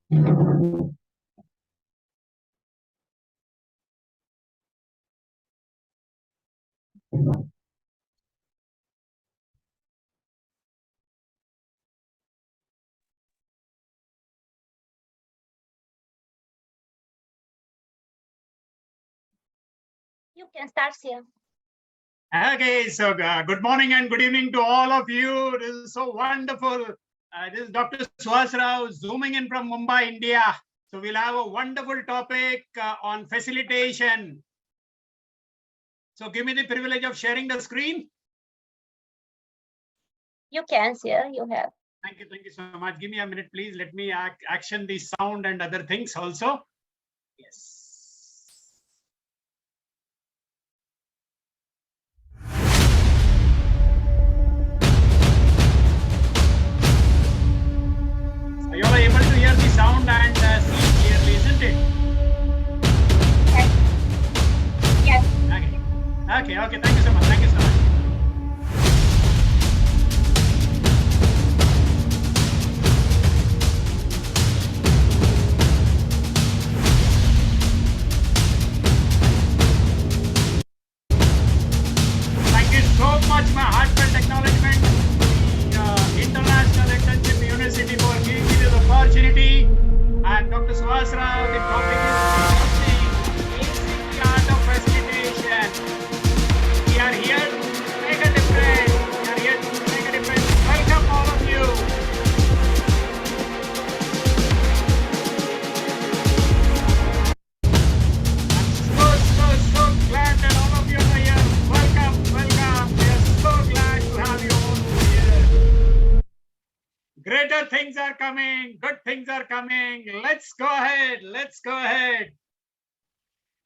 You can start here. Okay, so good morning and good evening to all of you. This is so wonderful. This is Dr. Suhas zooming in from Mumbai, India. So we'll have a wonderful topic on facilitation. So give me the privilege of sharing the screen. You can share, you have. Thank you so much. Give me a minute, please. Let me action the sound and other things also. Yes. So you are able to hear the sound and see clearly, isn't it? Yes. Okay. Thank you so much. Thank you so much. Thank you so much. My heartfelt acknowledgement to the International Internship University for giving me this opportunity. And Dr. Suhas, the topic is Acing, the art of facilitation. We are here to make a difference. Welcome all of you. I'm so glad that all of you are here. Welcome. We are so glad to have you all here. Greater things are coming. Good things are coming. Let's go ahead.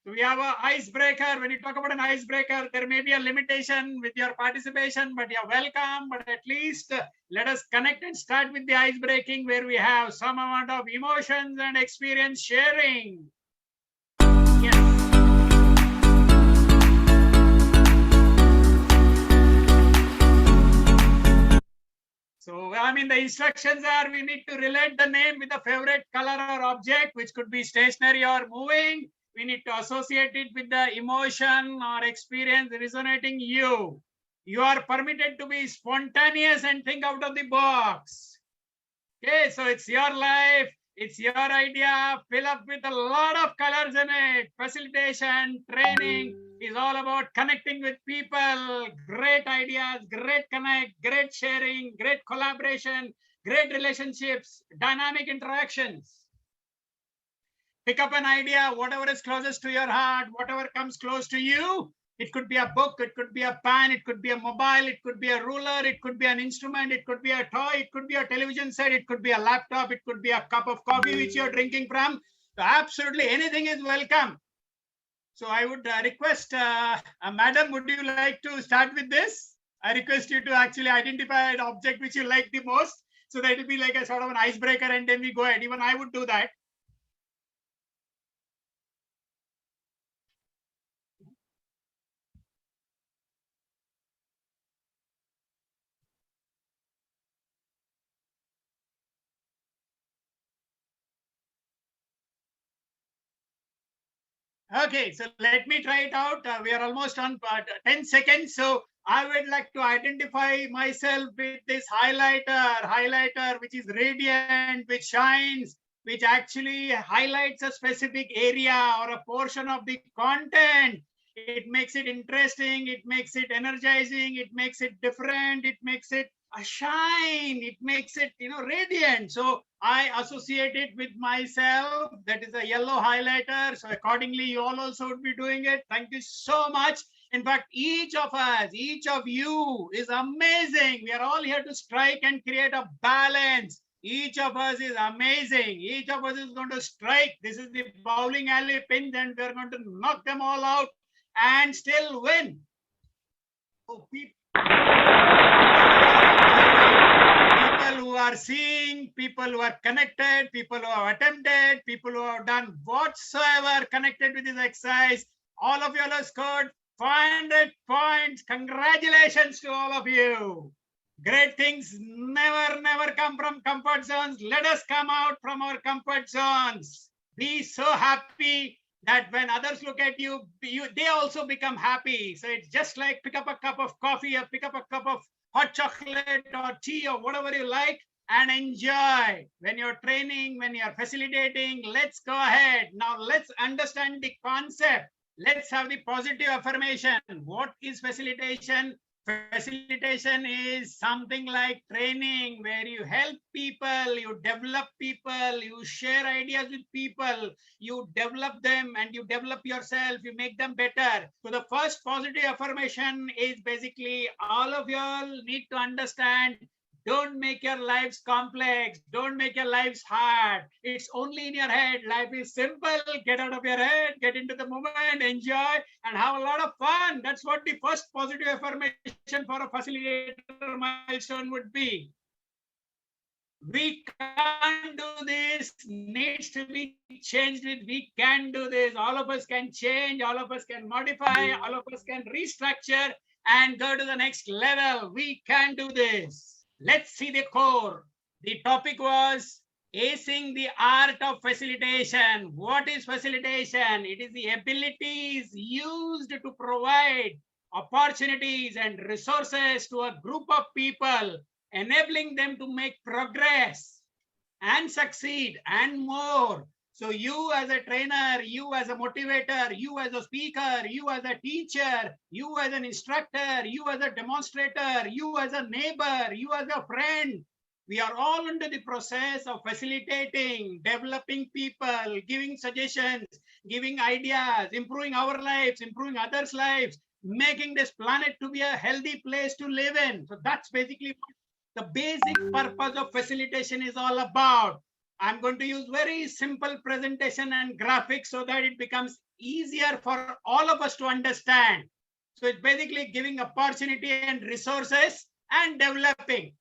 We have an icebreaker. When you talk about an icebreaker, there may be a limitation with your participation, but you're welcome. But at least let us connect and start with the ice breaking, where we have some amount of emotions and experience sharing. Yes. So, the instructions are we need to relate the name with a favorite color or object, which could be stationary or moving. We need to associate it with the emotion or experience resonating you. You are permitted to be spontaneous and think out of the box. Okay, so it's your life, it's your idea, fill up with a lot of colors in it. Facilitation, training is all about connecting with people, great ideas, great connect, great sharing, great collaboration, great relationships, dynamic interactions. Pick up an idea, whatever is closest to your heart, whatever comes close to you. It could be a book, it could be a pen, it could be a mobile, it could be a ruler, it could be an instrument, it could be a toy, it could be a television set, it could be a laptop, it could be a cup of coffee which you're drinking from. So absolutely anything is welcome. So I would request, madam, would you like to start with this? I request you to actually identify an object which you like the most. So that it will be like a sort of an icebreaker and then we go ahead. Even I would do that. Okay, so let me try it out. We are almost on 10 seconds. So I would like to identify myself with this highlighter, which is radiant, which shines, which actually highlights a specific area or a portion of the content. It makes it interesting. It makes it energizing. It makes it different. It makes it a shine. It makes it, radiant. So I associate it with myself. That is a yellow highlighter. So accordingly, you all also would be doing it. Thank you so much. In fact, each of us, each of you is amazing. We are all here to strike and create a balance. Each of us is amazing. Each of us is going to strike. This is the bowling alley pin, and we're going to knock them all out and still win. So people who are seeing, people who are connected, people who have attempted, people who have done whatsoever connected with this exercise, all of you have scored 500 points. Congratulations to all of you. Great things never come from comfort zones. Let us come out from our comfort zones. Be so happy that when others look at you, they also become happy. So it's just like pick up a cup of coffee or pick up a cup of hot chocolate or tea or whatever you like and enjoy. When you're training, when you're facilitating, let's go ahead. Now let's understand the concept. Let's have the positive affirmation. What is facilitation? Facilitation is something like training where you help people, you develop people, you share ideas with people, you develop them and you develop yourself, you make them better. So the first positive affirmation is basically all of y'all need to understand, don't make your lives complex. Don't make your lives hard. It's only in your head. Life is simple. Get out of your head, get into the moment, enjoy, and have a lot of fun. That's what the first positive affirmation for a facilitator milestone would be. We can't do this, needs to be changed with we can do this. All of us can change, all of us can modify, all of us can restructure and go to the next level. We can do this. Let's see the core. The topic was acing the art of facilitation. What is facilitation? It is the abilities used to provide opportunities and resources to a group of people, enabling them to make progress and succeed and more. So you as a trainer, you as a motivator, you as a speaker, you as a teacher, you as an instructor, you as a demonstrator, you as a neighbor, you as a friend, we are all into the process of facilitating, developing people, giving suggestions, giving ideas, improving our lives, improving others' lives, making this planet to be a healthy place to live in. So that's basically what the basic purpose of facilitation is all about. I'm going to use very simple presentation and graphics so that it becomes easier for all of us to understand. So it's basically giving opportunity and resources and developing.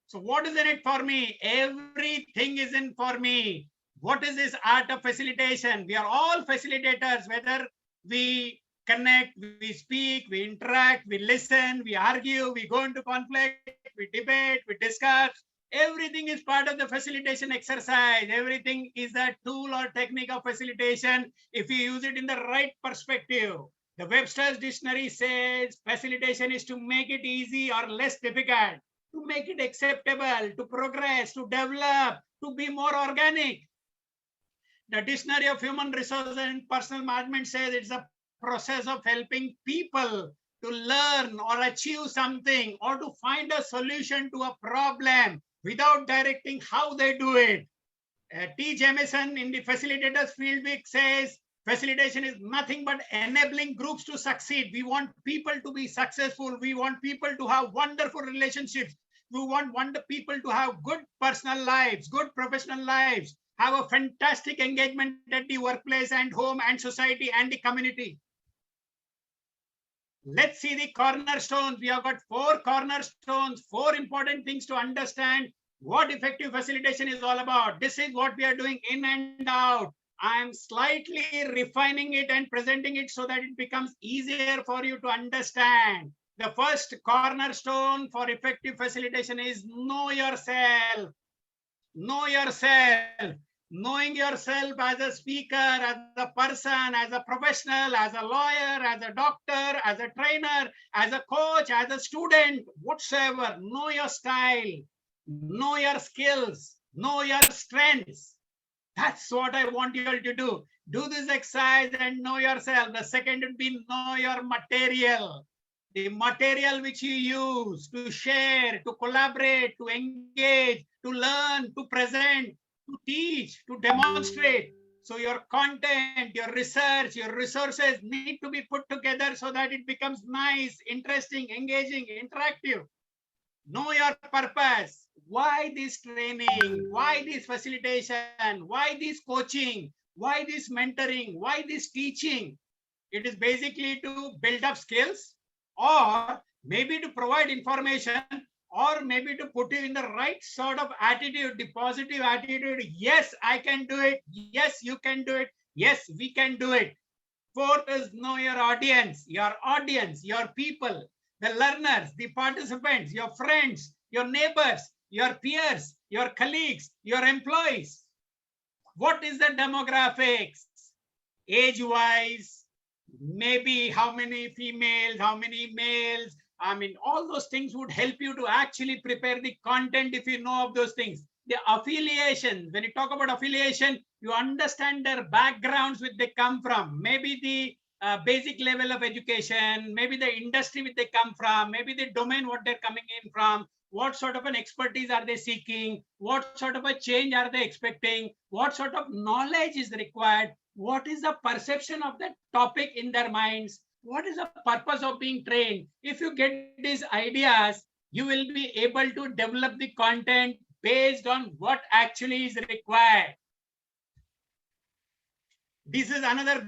So what is in it for me? Everything is in for me. What is this art of facilitation? We are all facilitators, whether we connect, we speak, we interact, we listen, we argue, we go into conflict, we debate, we discuss. Everything is part of the facilitation exercise. Everything is a tool or technique of facilitation if you use it in the right perspective. The Webster's dictionary says facilitation is to make it easy or less difficult, to make it acceptable, to progress, to develop, to be more organic. The Dictionary of Human Resources and Personal Management says it's a process of helping people to learn or achieve something or to find a solution to a problem without directing how they do it. T. Jamieson in the Facilitators Fieldbook says facilitation is nothing but enabling groups to succeed. We want people to be successful. We want people to have wonderful relationships. We want people to have good personal lives, good professional lives, have a fantastic engagement at the workplace and home and society and the community. Let's see the cornerstones. We have got 4 cornerstones, 4 important things to understand what effective facilitation is all about. This is what we are doing in and out. I'm slightly refining it and presenting it so that it becomes easier for you to understand. The first cornerstone for effective facilitation is know yourself. Know yourself. Knowing yourself as a speaker, as a person, as a professional, as a lawyer, as a doctor, as a trainer, as a coach, as a student, whatsoever. Know your style, know your skills, know your strengths. That's what I want you all to do. Do this exercise and know yourself. The second would be know your material. The material which you use to share, to collaborate, to engage, to learn, to present, to teach, to demonstrate. So your content, your research, your resources need to be put together so that it becomes nice, interesting, engaging, interactive. Know your purpose. Why this training? Why this facilitation? Why this coaching? Why this mentoring? Why this teaching? It is basically to build up skills, or maybe to provide information, or maybe to put you in the right sort of attitude, the positive attitude. Yes, I can do it. Yes, you can do it. Yes, we can do it. 4th is know your audience, your people. the learners, the participants, your friends, your neighbors, your peers, your colleagues, your employees. What is the demographics? Age-wise, maybe how many females, how many males. I mean, all those things would help you to actually prepare the content if you know of those things. The affiliation, when you talk about affiliation, you understand their backgrounds which they come from. Maybe the basic level of education, maybe the industry which they come from, maybe the domain what they're coming in from, what sort of an expertise are they seeking, what sort of a change are they expecting, what sort of knowledge is required, what is the perception of that topic in their minds, what is the purpose of being trained. If you get these ideas, you will be able to develop the content based on what actually is required. This is another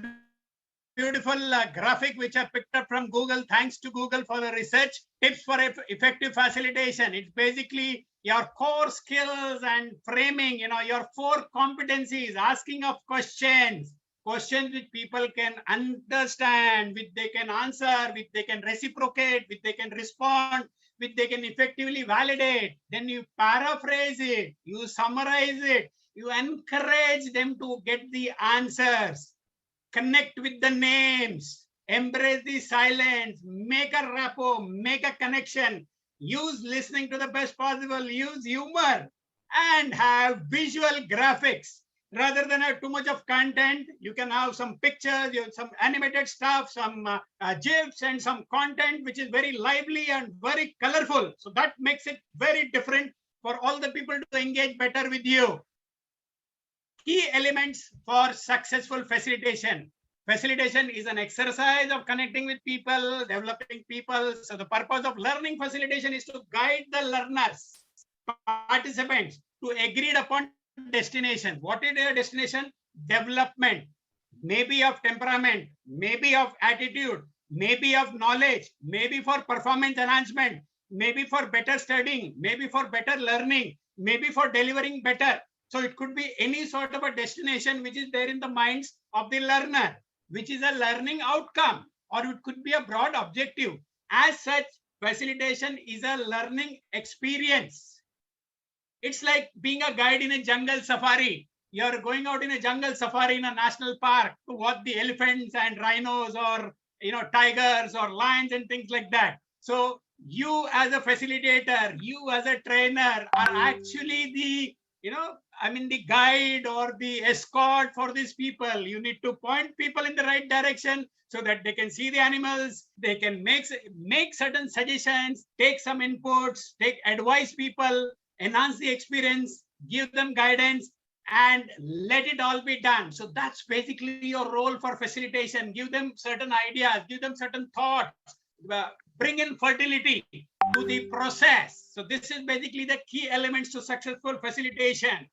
beautiful graphic which I picked up from Google. Thanks to Google for the research. Tips for effective facilitation. It's basically your core skills and framing, your 4 competencies, asking of questions which people can understand, which they can answer, which they can reciprocate, which they can respond, which they can effectively validate. Then you paraphrase it, you summarize it, you encourage them to get the answers. Connect with the names, embrace the silence, make a rapport, make a connection, use listening to the best possible, use humor, and have visual graphics. Rather than have too much of content, you can have some pictures, you have some animated stuff, some GIFs, and some content which is very lively and very colorful. So that makes it very different for all the people to engage better with you. Key elements for successful facilitation. Facilitation is an exercise of connecting with people, developing people. So the purpose of learning facilitation is to guide the learners, participants, to agreed upon destination. What is their destination? Development, maybe of temperament, maybe of attitude, maybe of knowledge, maybe for performance enhancement, maybe for better studying, maybe for better learning, maybe for delivering better. So it could be any sort of a destination which is there in the minds of the learner, which is a learning outcome, or it could be a broad objective. As such, facilitation is a learning experience. It's like being a guide in a jungle safari. You're going out in a jungle safari in a national park to watch the elephants and rhinos, or tigers or lions and things like that. So you as a facilitator, you as a trainer are actually the the guide or the escort for these people. You need to point people in the right direction so that they can see the animals, they can make certain suggestions, take some inputs, advise people, enhance the experience, give them guidance, and let it all be done. So that's basically your role for facilitation. Give them certain ideas, give them certain thoughts, bring in fertility to the process. So this is basically the key elements to successful facilitation.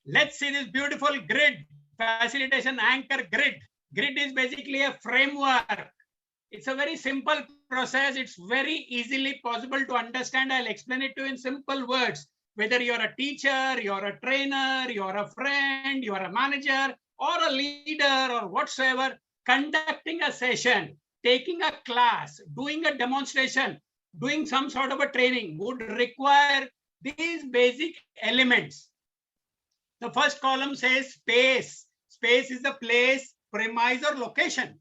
Let's see this beautiful grid, facilitation anchor grid. Grid is basically a framework. It's a very simple process. It's very easily possible to understand. I'll explain it to you in simple words. Whether you're a teacher, you're a trainer, you're a friend, you're a manager, or a leader, or whatsoever, conducting a session, taking a class, doing a demonstration, doing some sort of a training would require these basic elements. The first column says space. Space is the place, premise, or location.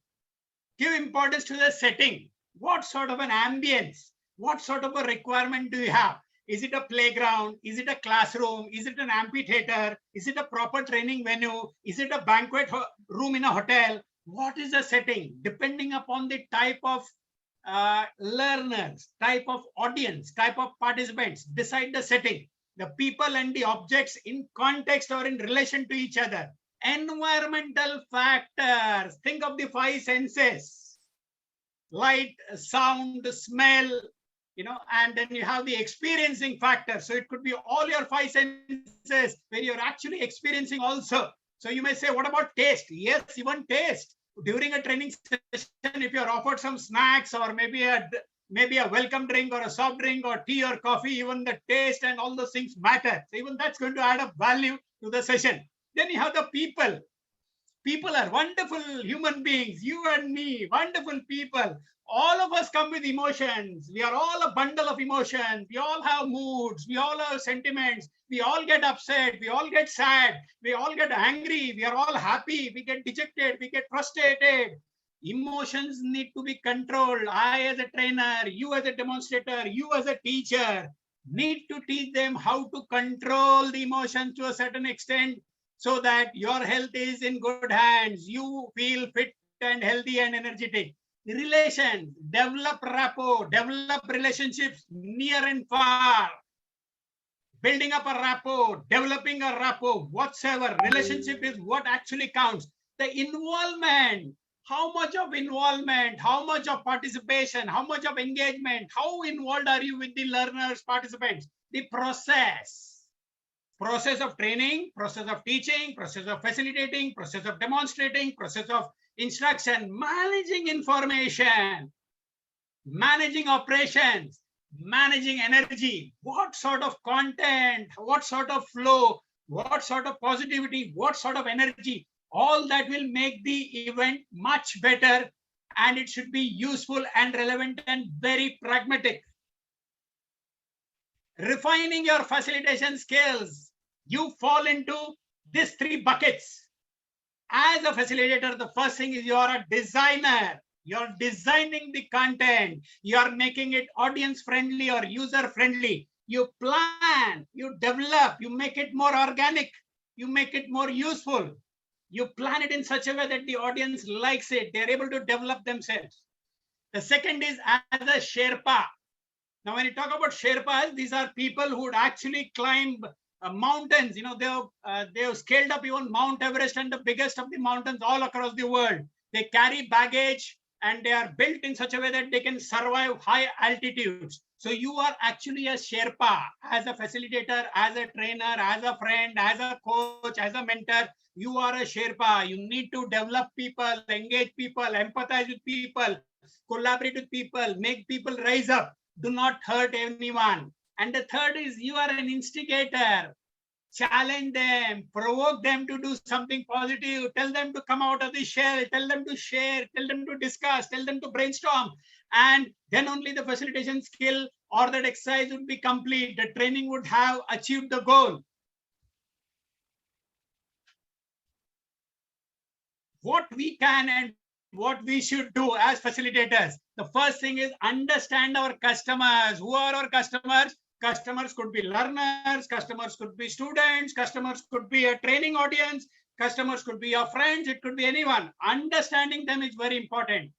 Give importance to the setting. What sort of an ambience? What sort of a requirement do you have? Is it a playground? Is it a classroom? Is it an amphitheater? Is it a proper training venue? Is it a banquet room in a hotel? What is the setting? Depending upon the type of learners, type of audience, type of participants, decide the setting. The people and the objects in context or in relation to each other. Environmental factors. Think of the 5 senses. Light, sound, smell, and then you have the experiencing factor. So it could be all your 5 senses where you're actually experiencing also. So you may say, what about taste? Yes, even taste. During a training session, if you're offered some snacks or maybe a welcome drink or a soft drink or tea or coffee, even the taste and all those things matter. So even that's going to add up value to the session. Then you have the people. People are wonderful human beings, you and me, wonderful people. All of us come with emotions. We are all a bundle of emotions. We all have moods. We all have sentiments. We all get upset. We all get sad. We all get angry. We are all happy. We get dejected. We get frustrated. Emotions need to be controlled. I, as a trainer, you as a demonstrator, you as a teacher, need to teach them how to control the emotions to a certain extent so that your health is in good hands. You feel fit and healthy and energetic. Relations, develop rapport, develop relationships near and far. Building up a rapport, developing a rapport, whatsoever. Relationship is what actually counts. The involvement, how much of involvement, how much of participation, how much of engagement, how involved are you with the learners, participants? The process of training, process of teaching, process of facilitating, process of demonstrating, process of instruction, managing information, managing operations, managing energy, what sort of content, what sort of flow, what sort of positivity, what sort of energy, all that will make the event much better, and it should be useful and relevant and very pragmatic. Refining your facilitation skills, you fall into these three buckets. As a facilitator, the first thing is you are a designer. You're designing the content. You're making it audience friendly or user friendly. You plan, you develop, you make it more organic, you make it more useful. You plan it in such a way that the audience likes it. They're able to develop themselves. The second is as a Sherpa. Now, when you talk about Sherpas, these are people who would actually climb mountains. You know, they have scaled up even Mount Everest and the biggest of the mountains all across the world. They carry baggage and they are built in such a way that they can survive high altitudes. So you are actually a Sherpa, as a facilitator, as a trainer, as a friend, as a coach, as a mentor. You are a Sherpa. You need to develop people, engage people, empathize with people, collaborate with people, make people rise up. Do not hurt anyone. And the third is you are an instigator. Challenge them, provoke them to do something positive, tell them to come out of the shell, tell them to share, tell them to discuss, tell them to brainstorm. And then only the facilitation skill or that exercise would be complete. The training would have achieved the goal. What we can and what we should do as facilitators. The first thing is understand our customers. Who are our customers? Customers could be learners, customers could be students, customers could be a training audience, customers could be your friends, it could be anyone. Understanding them is very important.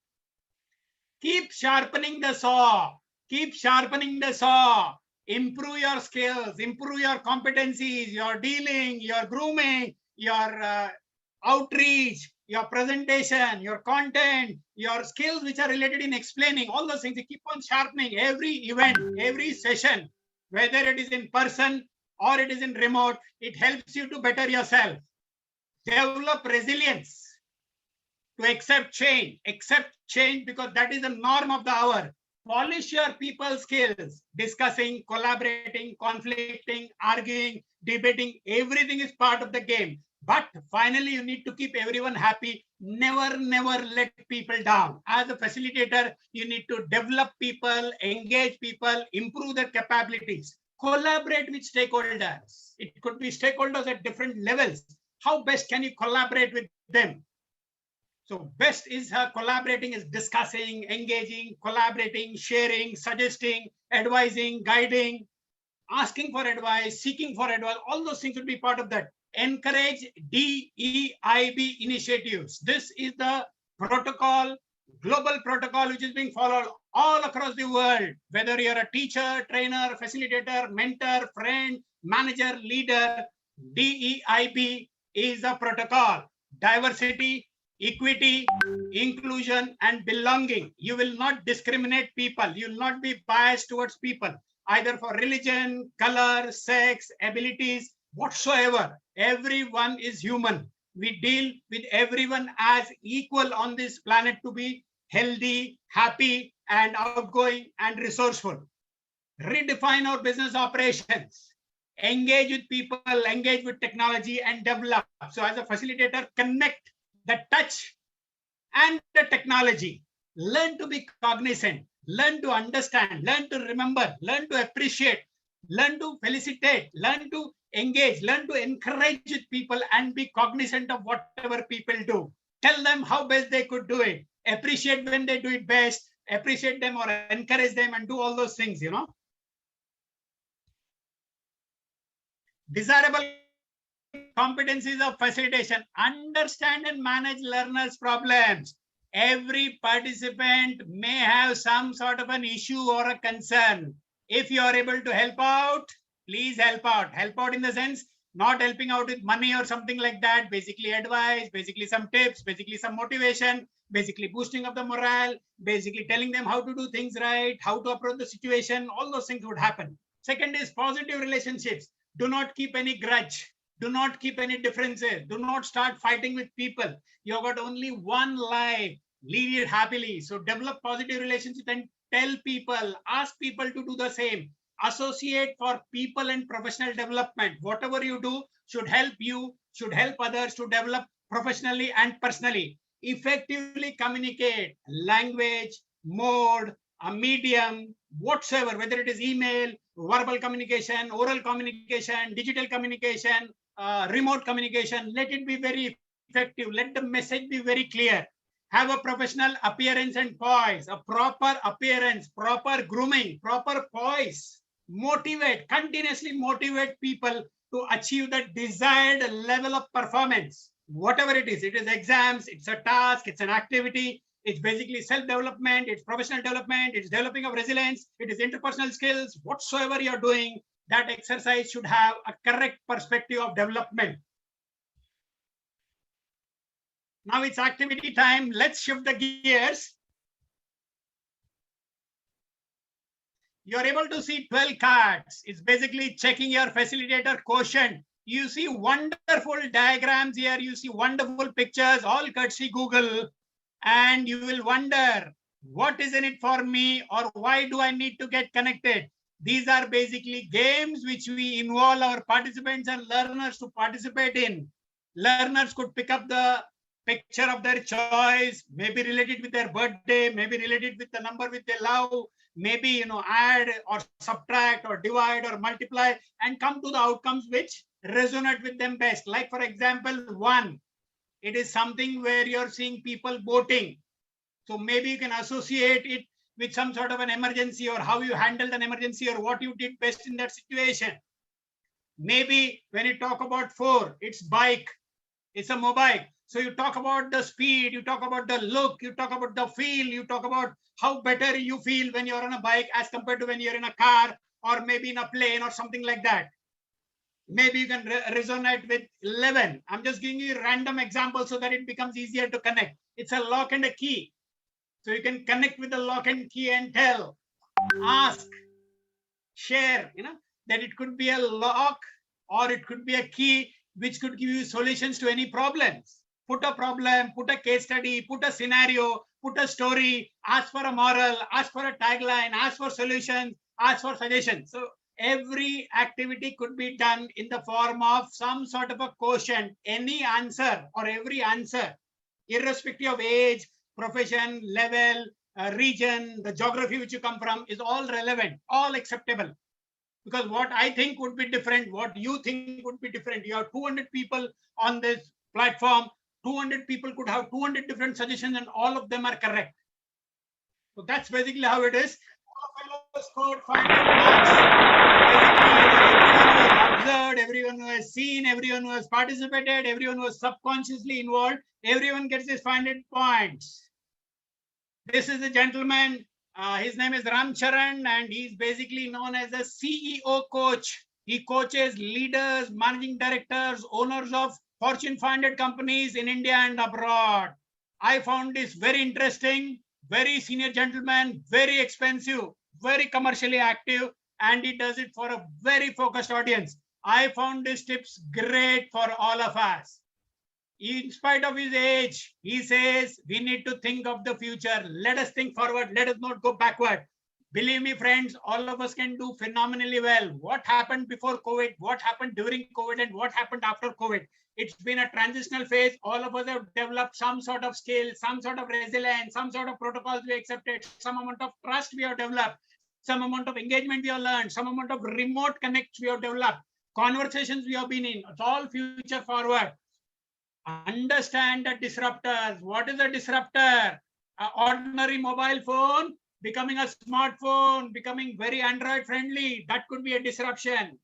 Keep sharpening the saw. Keep sharpening the saw. Improve your skills, improve your competencies, your dealing, your grooming, your outreach, your presentation, your content, your skills which are related in explaining, all those things. You keep on sharpening every event, every session, whether it is in person or it is in remote, it helps you to better yourself. Develop resilience to accept change because that is the norm of the hour. Polish your people skills, discussing, collaborating, conflicting, arguing, debating, everything is part of the game. But finally, you need to keep everyone happy. Never let people down. As a facilitator, you need to develop people, engage people, improve their capabilities, collaborate with stakeholders. It could be stakeholders at different levels. How best can you collaborate with them? So best is collaborating is discussing, engaging, collaborating, sharing, suggesting, advising, guiding, asking for advice, seeking for advice. All those things will be part of that. Encourage DEIB initiatives. This is the protocol, global protocol, which is being followed all across the world. Whether you're a teacher, trainer, facilitator, mentor, friend, manager, leader, DEIB is a protocol. Diversity, equity, inclusion, and belonging. You will not discriminate people. You will not be biased towards people, either for religion, color, sex, abilities, whatsoever. Everyone is human. We deal with everyone as equal on this planet to be healthy, happy, and outgoing and resourceful. Redefine our business operations. Engage with people, engage with technology, and develop. So as a facilitator, connect the touch, and the technology. Learn to be cognizant, learn to understand, learn to remember, learn to appreciate, learn to felicitate, learn to engage, learn to encourage with people and be cognizant of whatever people do. Tell them how best they could do it. Appreciate when they do it best, appreciate them or encourage them and do all those things, Desirable competencies of facilitation. Understand and manage learners' problems. Every participant may have some sort of an issue or a concern. If you are able to help out, please help out. Help out in the sense, not helping out with money or something like that. Basically advice, basically some tips, basically some motivation, basically boosting of the morale, basically telling them how to do things right, how to approach the situation. All those things would happen. Second is positive relationships. Do not keep any grudge. Do not keep any differences. Do not start fighting with people. You've got only one life. Lead it happily. So develop positive relationships and tell people, ask people to do the same. Associate for people and professional development. Whatever you do should help you, should help others to develop professionally and personally. Effectively communicate. Language, mode, a medium, whatsoever, whether it is email, verbal communication, oral communication, digital communication, remote communication, let it be very effective. Let the message be very clear. Have a professional appearance and poise, a proper appearance, proper grooming, proper poise. Motivate, continuously motivate people to achieve the desired level of performance. Whatever it is exams, it's a task, it's an activity, it's basically self-development, it's professional development, it's developing of resilience, it is interpersonal skills, whatsoever you're doing, that exercise should have a correct perspective of development. Now it's activity time. Let's shift the gears. You're able to see 12 cards. It's basically checking your facilitator quotient. You see wonderful diagrams here. You see wonderful pictures, all courtesy Google. And you will wonder, what is in it for me, or why do I need to get connected? These are basically games which we involve our participants and learners to participate in. Learners could pick up the picture of their choice, maybe related with their birthday, maybe related with the number which they love, maybe add or subtract or divide or multiply and come to the outcomes which resonate with them best. Like for example, 1. It is something where you're seeing people boating. So maybe you can associate it with some sort of an emergency, or how you handled an emergency, or what you did best in that situation. Maybe when you talk about 4, it's bike, it's a mobile. So you talk about the speed, you talk about the look, you talk about the feel, you talk about how better you feel when you're on a bike as compared to when you're in a car, or maybe in a plane or something like that. Maybe you can resonate with 11. I'm just giving you random examples so that it becomes easier to connect. It's a lock and a key. So you can connect with the lock and key and tell, ask, share, that it could be a lock or it could be a key which could give you solutions to any problems. Put a problem, put a case study, put a scenario, put a story, ask for a moral, ask for a tagline, ask for solutions, ask for suggestions. So every activity could be done in the form of some sort of a quotient. Any answer or every answer, irrespective of age, profession, level, region, the geography which you come from, is all relevant, all acceptable. Because what I think would be different, what you think would be different. You have 200 people on this platform. 200 people could have 200 different suggestions and all of them are correct. So that's basically how it is. All scored 500 marks. Basically, everyone who has observed, everyone who has seen, everyone who has participated, everyone who was subconsciously involved, everyone gets his 500 points. This is a gentleman. His name is Ram Charan, and he's basically known as a CEO coach. He coaches leaders, managing directors, owners of Fortune 500 companies in India and abroad. I found this very interesting, very senior gentleman, very expensive, very commercially active, and he does it for a very focused audience. I found these tips great for all of us. In spite of his age, he says we need to think of the future. Let us think forward. Let us not go backward. Believe me, friends, all of us can do phenomenally well. What happened before COVID, what happened during COVID, and what happened after COVID? It's been a transitional phase. All of us have developed some sort of skill, some sort of resilience, some sort of protocols we accepted, some amount of trust we have developed, some amount of engagement we have learned, some amount of remote connects we have developed, conversations we have been in. It's all future forward. Understand the disruptors. What is a disruptor? An ordinary mobile phone becoming a smartphone, becoming very Android friendly. That could be a disruption.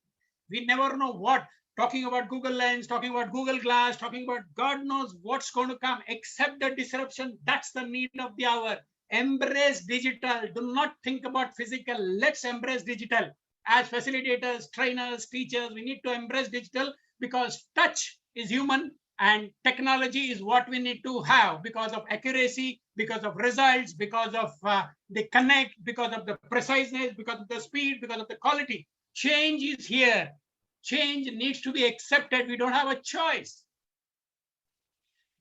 We never know what. Talking about Google Lens, talking about Google Glass, talking about God knows what's going to come, except the disruption. That's the need of the hour. Embrace digital. Do not think about physical. Let's embrace digital. As facilitators, trainers, teachers, we need to embrace digital because touch is human and technology is what we need to have because of accuracy, because of results, because of the connect, because of the preciseness, because of the speed, because of the quality. Change is here. Change needs to be accepted. We don't have a choice.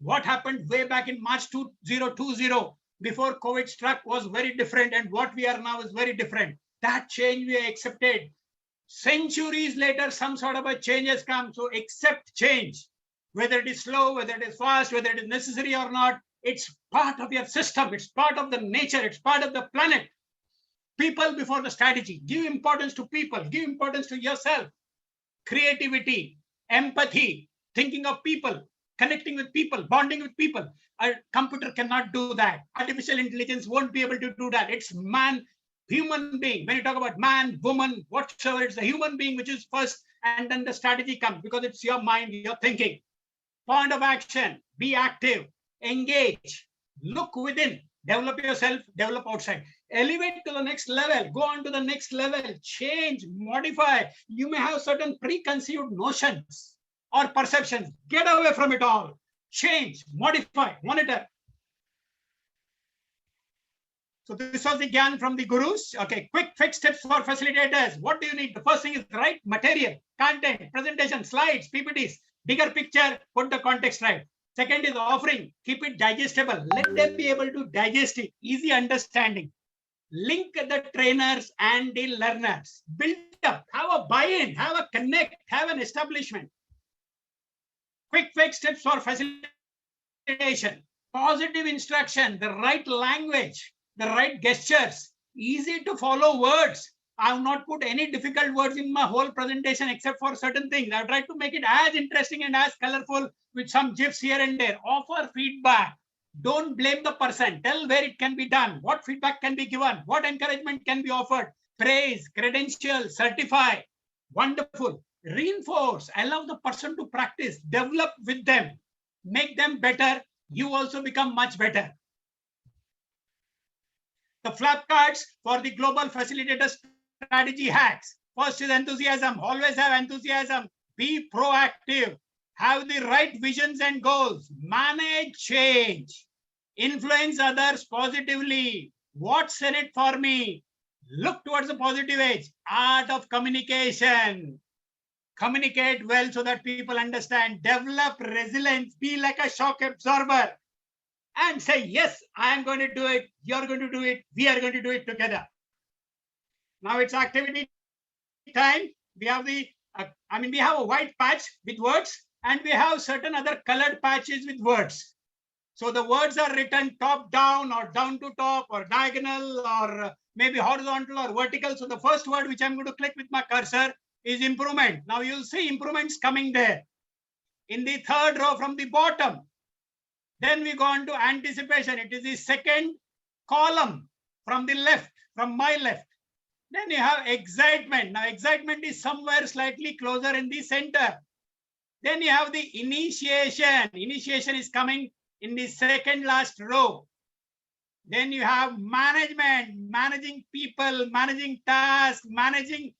What happened way back in March 2020 before COVID struck was very different, and what we are now is very different. That change we accepted. Centuries later, some sort of a change has come. So accept change, whether it is slow, whether it is fast, whether it is necessary or not. It's part of your system. It's part of the nature. It's part of the planet. People before the strategy. Give importance to people. Give importance to yourself. Creativity, empathy, thinking of people, connecting with people, bonding with people. A computer cannot do that. Artificial intelligence won't be able to do that. It's man, human being. When you talk about man, woman, whatsoever, it's the human being which is first, and then the strategy comes because it's your mind, your thinking. Point of action, be active, engage, look within, develop yourself, develop outside, elevate to the next level, go on to the next level, change, modify. You may have certain preconceived notions or perceptions. Get away from it all. Change, modify, monitor. So this was the Gyan from the gurus. Okay, quick fix tips for facilitators. What do you need? The first thing is right material, content, presentation, slides, PPTs, bigger picture, put the context right. Second is offering, keep it digestible. Let them be able to digest it, easy understanding. Link the trainers and the learners. Build up, have a buy-in, have a connect, have an establishment. Quick fix tips for facilitation. Positive instruction, the right language, the right gestures, easy to follow words. I have not put any difficult words in my whole presentation except for certain things. I've tried to make it as interesting and as colorful with some gifs here and there. Offer feedback. Don't blame the person. Tell where it can be done, what feedback can be given, what encouragement can be offered. Praise, credential, certify. Wonderful. Reinforce. Allow the person to practice. Develop with them. Make them better. You also become much better. The flap cards for the global facilitator strategy hacks. First is enthusiasm. Always have enthusiasm. Be proactive. Have the right visions and goals. Manage change. Influence others positively. What's in it for me? Look towards the positive edge. Art of communication. Communicate well so that people understand. Develop resilience. Be like a shock absorber. And say, yes, I am going to do it. You're going to do it. We are going to do it together. Now it's activity time. We have we have a white patch with words, and we have certain other colored patches with words. So the words are written top down or down to top or diagonal or maybe horizontal or vertical. So the first word which I'm going to click with my cursor is improvement. Now you'll see improvements coming there. In the third row from the bottom, then we go on to anticipation. It is the second column from the left, from my left. Then you have excitement. Now excitement is somewhere slightly closer in the center. Then you have the initiation. Initiation is coming in the second last row. Then you have management, managing people, managing tasks, managing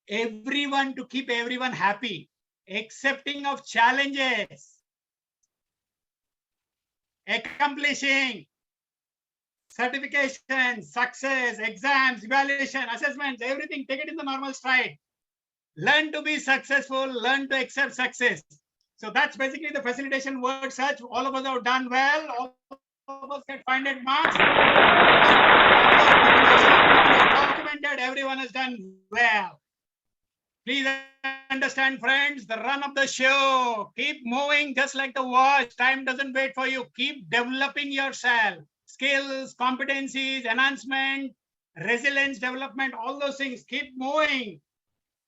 everyone to keep everyone happy, accepting of challenges, accomplishing, certification, success, exams, evaluation, assessments, everything, take it in the normal stride. Learn to be successful, learn to accept success. So that's basically the facilitation word search. All of us have done well. All of us get 500 marks. Documented, everyone has done well. Please understand, friends, the run of the show. Keep moving just like the watch. Time doesn't wait for you. Keep developing yourself. Skills, competencies, enhancement, resilience development, all those things. Keep moving.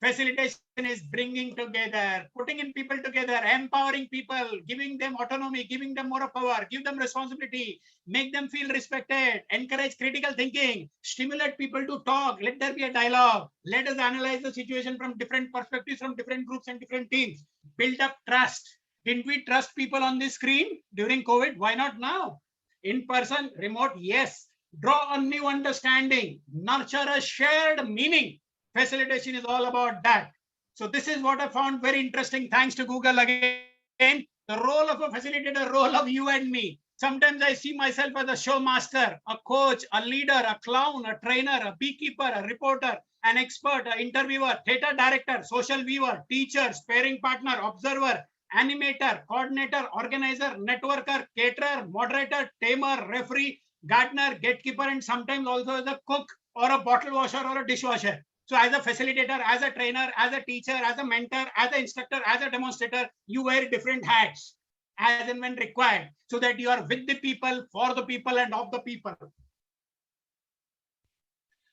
Facilitation is bringing together, putting in people together, empowering people, giving them autonomy, giving them more power, give them responsibility, make them feel respected, encourage critical thinking, stimulate people to talk, let there be a dialogue. Let us analyze the situation from different perspectives, from different groups and different teams. Build up trust. Didn't we trust people on this screen during COVID? Why not now? In person, remote, yes. Draw a new understanding, nurture a shared meaning. Facilitation is all about that. So this is what I found very interesting. Thanks to Google again. The role of a facilitator, role of you and me. Sometimes I see myself as a show master, a coach, a leader, a clown, a trainer, a beekeeper, a reporter, an expert, an interviewer, theater director, social viewer, teacher, sparring partner, observer, animator, coordinator, organizer, networker, caterer, moderator, tamer, referee, gardener, gatekeeper, and sometimes also as a cook or a bottle washer or a dishwasher. So as a facilitator, as a trainer, as a teacher, as a mentor, as an instructor, as a demonstrator, you wear different hats as and when required so that you are with the people, for the people, and of the people.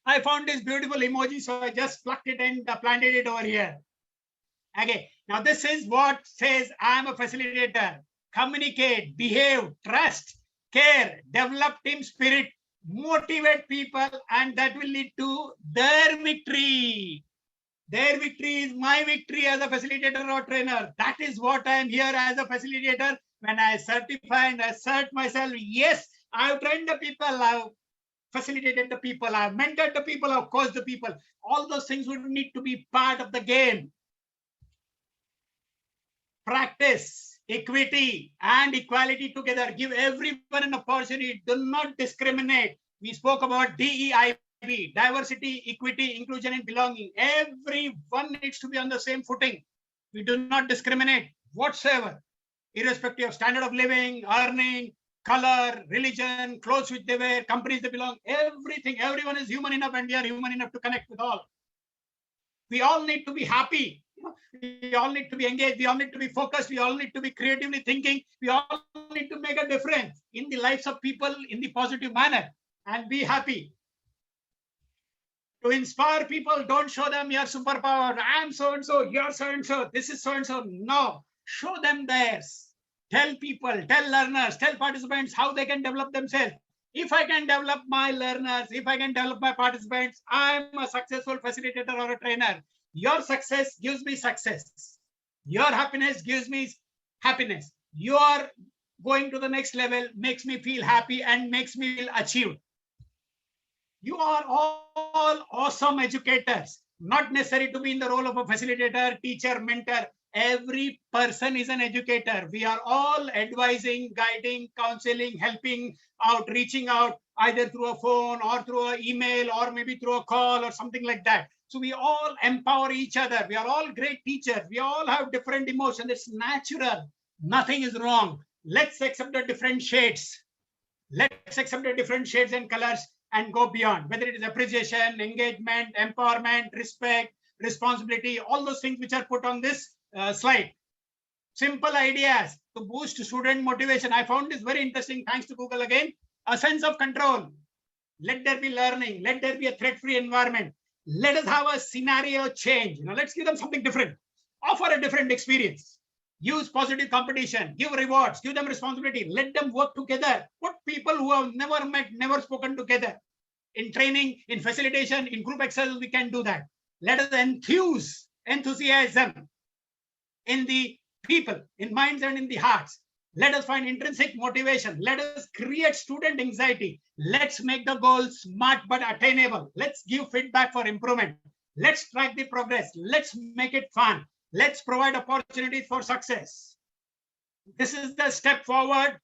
I found this beautiful emoji, so I just plucked it and planted it over here. Okay, now this is what says I am a facilitator. Communicate, behave, trust, care, develop team spirit, motivate people, and that will lead to their victory. Their victory is my victory as a facilitator or trainer. That is what I am here as a facilitator. When I certify and assert myself, yes, I've trained the people, I've facilitated the people, I've mentored the people, I've coached the people. All those things would need to be part of the game. Practice equity and equality together. Give everyone an opportunity. Do not discriminate. We spoke about DEIB, diversity, equity, inclusion, and belonging. Everyone needs to be on the same footing. We do not discriminate whatsoever, irrespective of standard of living, earning, color, religion, clothes which they wear, companies they belong, everything. Everyone is human enough, and we are human enough to connect with all. We all need to be happy. We all need to be engaged. We all need to be focused. We all need to be creatively thinking. We all need to make a difference in the lives of people in the positive manner and be happy. To inspire people, don't show them your superpower. I'm so-and-so, you're so-and-so, this is so-and-so. No, show them theirs. Tell people, tell learners, tell participants how they can develop themselves. If I can develop my learners, if I can develop my participants, I'm a successful facilitator or a trainer. Your success gives me success. Your happiness gives me happiness. Your going to the next level makes me feel happy and makes me feel achieved. You are all awesome educators, not necessary to be in the role of a facilitator, teacher, mentor. Every person is an educator. We are all advising, guiding, counseling, helping out, reaching out, either through a phone or through an email or maybe through a call or something like that. So we all empower each other. We are all great teachers. We all have different emotions. It's natural. Nothing is wrong. Let's accept the different shades. Let's accept the different shades and colors and go beyond, whether it is appreciation, engagement, empowerment, respect, responsibility, all those things which are put on this slide. Simple ideas to boost student motivation. I found this very interesting, thanks to Google again. A sense of control. Let there be learning. Let there be a threat-free environment. Let us have a scenario change. Let's give them something different. Offer a different experience. Use positive competition. Give rewards. Give them responsibility. Let them work together. Put people who have never met, never spoken together. In training, in facilitation, in group exercise, we can do that. Let us enthuse enthusiasm in the people, in minds and in the hearts. Let us find intrinsic motivation. Let us create student anxiety. Let's make the goals smart but attainable. Let's give feedback for improvement. Let's track the progress. Let's make it fun. Let's provide opportunities for success. This is the step forward,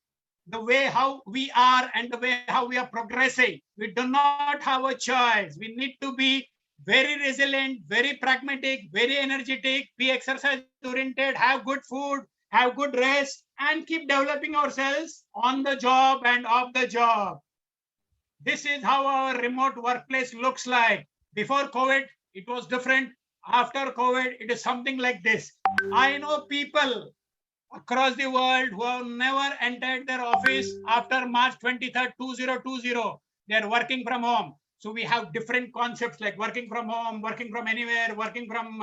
the way how we are and the way how we are progressing. We do not have a choice. We need to be very resilient, very pragmatic, very energetic, be exercise oriented, have good food, have good rest, and keep developing ourselves on the job and off the job. This is how our remote workplace looks like. Before COVID, it was different. after COVID, it is something like this. I know people across the world who have never entered their office after March 23rd, 2020. They are working from home. So we have different concepts like working from home, working from anywhere, working from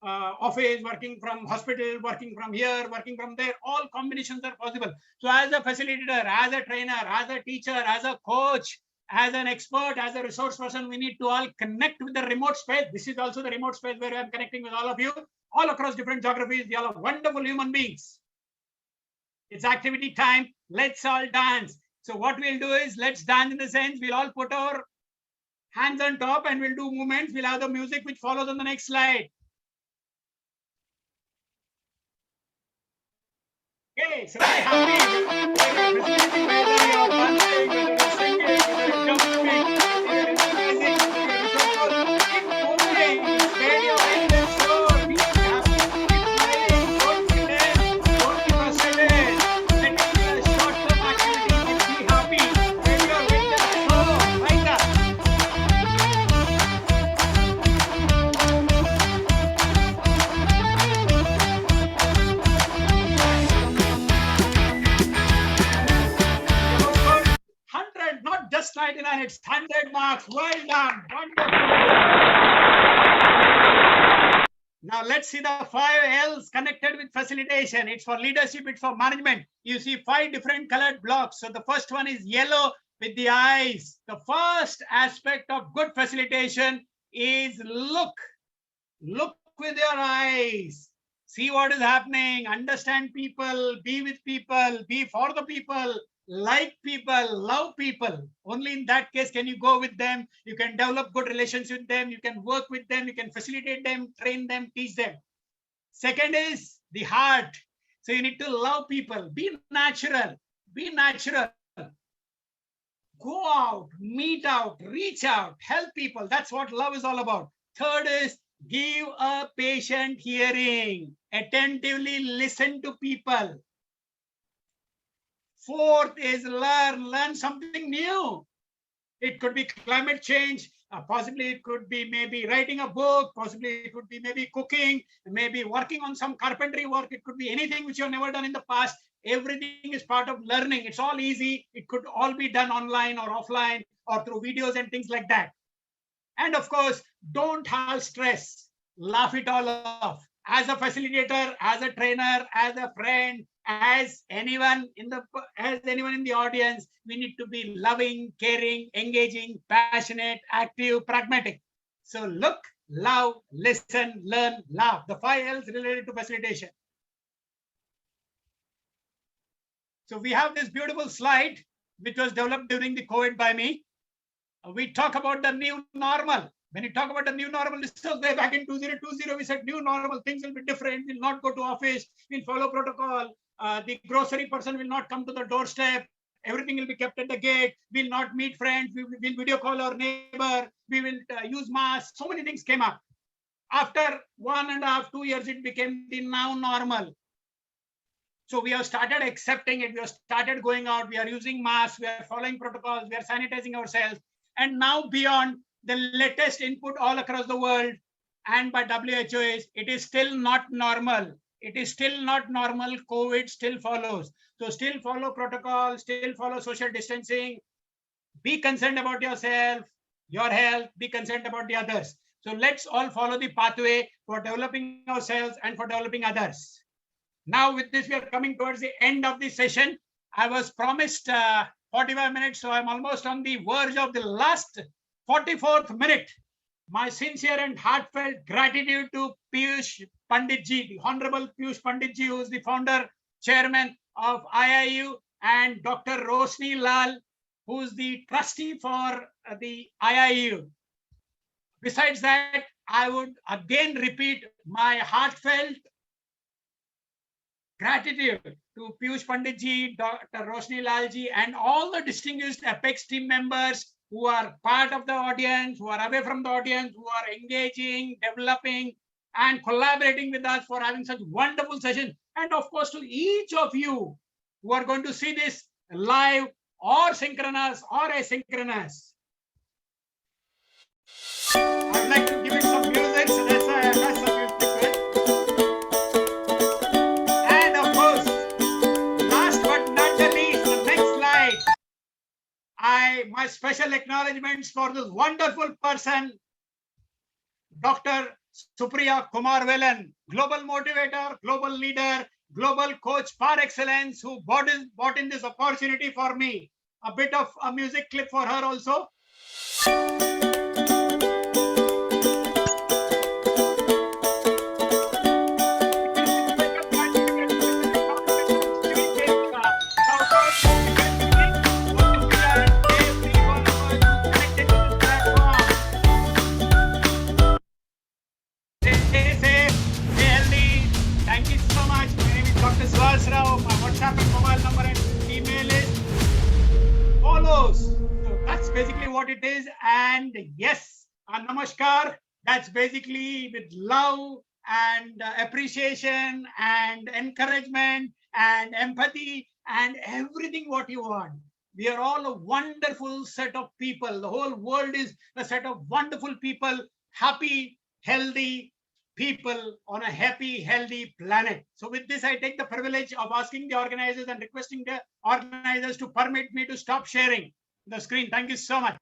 office, working from hospital, working from here, working from there. All combinations are possible. So as a facilitator, as a trainer, as a teacher, as a coach, as an expert, as a resource person, we need to all connect with the remote space. This is also the remote space where I'm connecting with all of you, all across different geographies. You all are wonderful human beings. It's activity time. Let's all dance. So what we'll do is let's dance in the sense we'll all put our hands on top and we'll do movements. We'll have the music which follows on the next slide. Okay, so be happy. Whether you're facilitating, whether you're dancing, whether you're singing, whether you're jumping, whether you're exercising, whether you're joyful, keep moving. Spread your wings and soar. Be happy. Keep smiling. Don't be tense. Don't be frustrated. Let it be a short-term activity. Be happy. Spread your wings and soar. Right up. Good. 100, not just 99, it's 100 marks. Well done. Wonderful. Now let's see the 5 L's connected with facilitation. It's for leadership, it's for management. You see 5 different colored blocks. So the first one is yellow with the eyes. The first aspect of good facilitation is look. Look with your eyes. See what is happening. Understand people. Be with people. Be for the people. Like people, love people. Only in that case can you go with them. You can develop good relations with them. You can work with them. You can facilitate them, train them, teach them. Second is the heart. So you need to love people. Be natural. Be natural. Go out, meet out, reach out, help people. That's what love is all about. Third is give a patient hearing. Attentively listen to people. Fourth is learn something new. It could be climate change. Possibly it could be maybe writing a book. Possibly it could be maybe cooking, maybe working on some carpentry work. It could be anything which you've never done in the past. Everything is part of learning. It's all easy. It could all be done online or offline or through videos and things like that. And of course, don't have stress. Laugh it all off. As a facilitator, as a trainer, as a friend, as anyone in the audience, we need to be loving, caring, engaging, passionate, active, pragmatic. So look, love, listen, learn, laugh. The 5 L's related to facilitation. So we have this beautiful slide which was developed during the COVID by me. We talk about the new normal. When you talk about the new normal, this was way back in 2020, we said new normal, things will be different. We'll not go to office, we'll follow protocol. The grocery person will not come to the doorstep. Everything will be kept at the gate. We'll not meet friends. We will video call our neighbor. We will use masks. So many things came up. After 1.5, 2 years, it became the now normal. So we have started accepting it. We have started going out. We are using masks. We are following protocols. We are sanitizing ourselves. And now beyond, the latest input all across the world and by WHO is it is still not normal. It is still not normal. COVID still follows. So still follow protocol, still follow social distancing. Be concerned about yourself, your health, be concerned about the others. So let's all follow the pathway for developing ourselves and for developing others. Now with this, we are coming towards the end of the session. I was promised 45 minutes, so I'm almost on the verge of the last 44th minute. My sincere and heartfelt gratitude to Piyush Panditji, the Honorable Piyush Panditji, who is the founder, chairman of IIU, and Dr. Roshni Lal, who is the trustee for the IIU. Besides that, I would again repeat my heartfelt gratitude to Piyush Panditji, Dr. Roshni Lalji, and all the distinguished Apex team members who are part of the audience, who are away from the audience, who are engaging, developing, and collaborating with us for having such wonderful sessions. And of course, to each of you who are going to see this live or synchronous or asynchronous. I'd like to give it some music. So that's why that's the music. And of course, last but not the least, the next slide. My special acknowledgements for this wonderful person, Dr. Supriya Kumar Velan, global motivator, global leader, global coach par excellence, who brought in this opportunity for me. A bit of a music clip for her also. Thank you so much. My name is Dr. Suhas. My WhatsApp and mobile number and email is follows. So that's basically what it is. And yes, namaskar. That's basically with love and appreciation and encouragement and empathy and everything what you want. We are all a wonderful set of people. The whole world is a set of wonderful people, happy, healthy people on a happy, healthy planet. So with this, I take the privilege of asking the organizers and requesting the organizers to permit me to stop sharing the screen. Thank you so much.